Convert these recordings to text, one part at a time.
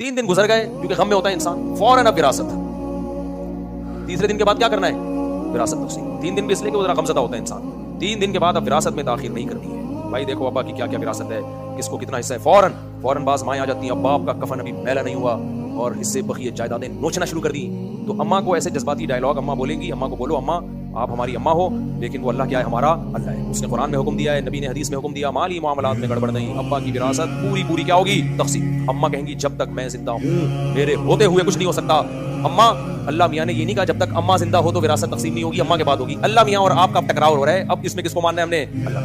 3 दिन गुजर गए, क्योंकि गम में होता है इंसान, फौरन अब विरासत। तीसरे दिन के बाद क्या करना है? विरासत तकसीम। 3 दिन भी इसलिए कि वो जरा गमज़दा होता है इंसान। 3 दिन के बाद अब विरासत में ताखीर नहीं करनी है। भाई देखो अब्बा की क्या क्या विरासत है, किसको कितना हिस्सा है, फौरन बाज माएँ आ जाती हैं। अब बाप का कफन अभी मैला नहीं हुआ और हिस्से बखिए जायदादें नोचना शुरू कर दी। तो अम्मा को ऐसे जज्बाती डायलॉग अम्मा बोलेंगी, अम्मा को बोलो अम्मा आप हमारी अम्मा हो, लेकिन वो अल्लाह क्या है? हमारा अल्लाह है। उसने कुरान में हुक्म दिया है, नबी ने हदीस में हुक्म दिया, माली मामलात में गड़बड़ नहीं। अब्बा की विरासत पूरी क्या होगी? तकसीम। अम्मा कहेंगी जब तक मैं जिंदा हूँ मेरे होते हुए कुछ नहीं हो सकता। अम्मा, अल्लाह मियाँ ने ये नहीं कहा जब तक अम्मा जिंदा हो तो विरासत तकसीम नहीं होगी, अम्मा के बाद होगी। अल्लाह मियाँ और आपका टकराव हो रहा है, अब इसमें किसको मानना है हमने? अल्लाह।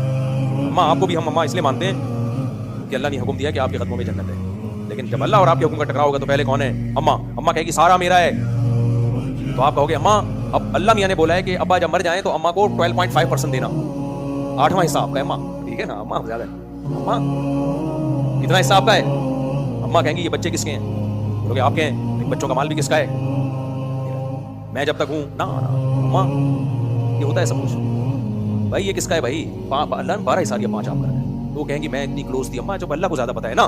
अम्मा, आपको भी हम अम्मा इसलिए मानते हैं कि अल्लाह ने हुक्म दिया कि आपके कदमों में जन्नत है। लेकिन जब अल्लाह और आपके हुक्म का टकराव होगा तो पहले कौन है? अम्मा। अम्मा कहेगी सारा मेरा है, तो आप कहोगे अम्मा अब अल्लाह मियाँ ने बोला है कि अब्बा जब मर जाएं तो अम्मा को 12.5% देना, 8वां हिस्सा आपका है अम्मा, ठीक है ना? अम्मा ज्यादा है, अम्मा कितना हिस्सा आपका है? अम्मा कहेंगी ये बच्चे किसके हैं? बोलोगे आपके हैं। बच्चों का माल भी किसका है? मैं जब तक हूँ ना अम्मा, ये होता है सब कुछ। भाई ये किसका है भाई? अल्लाह ने 12 हिस्सा दिया, 5 आप कर रहे हैं। तो वो कहेंगी मैं इतनी क्लोज थी अम्मा, जब अल्लाह को ज्यादा पता है ना।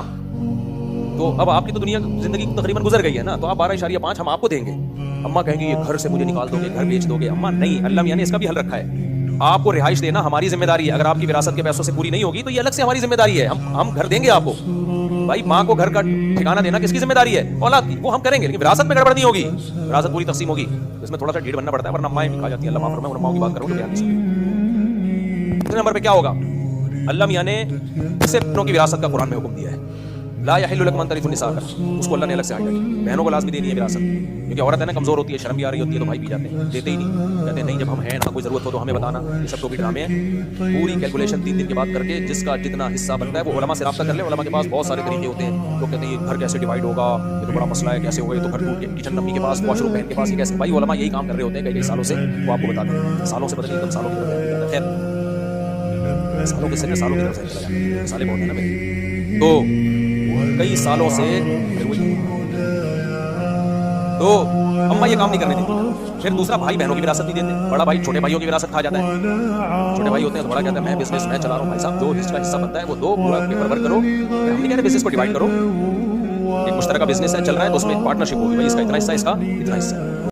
तो अब आपकी तो दुनिया जिंदगी तकरीबन गुजर गई है ना, तो आप 12.5 हम आपको देंगे। अम्मा कहेंगी ये घर से मुझे निकाल दोगे, घर बेच दोगे। अम्मा नहीं, अल्लाह मियाँ ने इसका भी हल रखा है। आपको रिहाइश देना हमारी जिम्मेदारी है। अगर आपकी विरासत के पैसों से पूरी नहीं होगी तो ये अलग से हमारी जिम्मेदारी है, हम घर देंगे आपको। भाई माँ को घर का ठिकाना देना किसकी जिम्मेदारी है? औलाद की, वो हम करेंगे, लेकिन विरासत में गड़बड़ नहीं होगी, विरासत पूरी तकसीम होगी। इसमें थोड़ा सा ढीठ बनना पड़ता है, वरना अम्माएं भी खा जाती है। अल्लाह माफ फरमाए, अम्माओं की बात करो तो बयान नहीं सकते। दूसरे नंबर पे क्या होगा? अल्लाह मियाँ ने इससे बहनों की विरासत का कुरान में हुक्म दिया है, ला यहिल्लु लकुम अन तरिथु निसा, उसको अल्लाह ने अलग से हाइड रखी। बहनों को लाज़मी देनी है विरासत, क्योंकि औरत है ना, कमजोर होती है, शर्म भी आ रही होती है, तो भाई पी जाते हैं, देते ही नहीं। कहते हैं नहीं जब हम हैं ना, कोई जरूरत हो तो हमें बताना। ये सब तो भी ड्रामे हैं। पूरी कैलकुलेशन 3 दिन के बाद करके जिसका जितना हिस्सा बनता है वो उलमा से राब्ता कर ले। उलमा के पास बहुत सारे तरीके होते हैं। लोग कहते हैं ये घर कैसे डिवाइड होगा, ये तो बड़ा मसला है, कैसे होगा, ये तो घर टूट के किचन अम्मी के पास, वॉशरूम बहन के पास, ये कैसे? भाई उलमा यही काम कर रहे होते हैं कई सालों से, वो आपको बताते हैं। सालों से बदले एकदम सालों की तरफ। खैर सालों के से सालों की तरफ से चला जाए, साले बहुत है ना मेरे, तो कई सालों से तो अम्मा ये काम नहीं करने देती। फिर दूसरा, भाई बहनों की विरासत नहीं देते। बड़ा भाई छोटे भाइयों की विरासत खा जाता है। छोटे भाई होते हैं तो बड़ा कहता है मैं बिजनेस मैं चला रहा हूँ। भाई साहब जो इसका हिस्सा बनता है वो दो, पूरा पेपर वर्क करो। हम नहीं कह रहे बिजनेस को डिवाइड करो, एक मुश्तरका बिजनेस है चल रहा है तो उसमें पार्टनरशिप होगी, भाई इसका इतना हिस्सा, इसका इतना हिस्सा।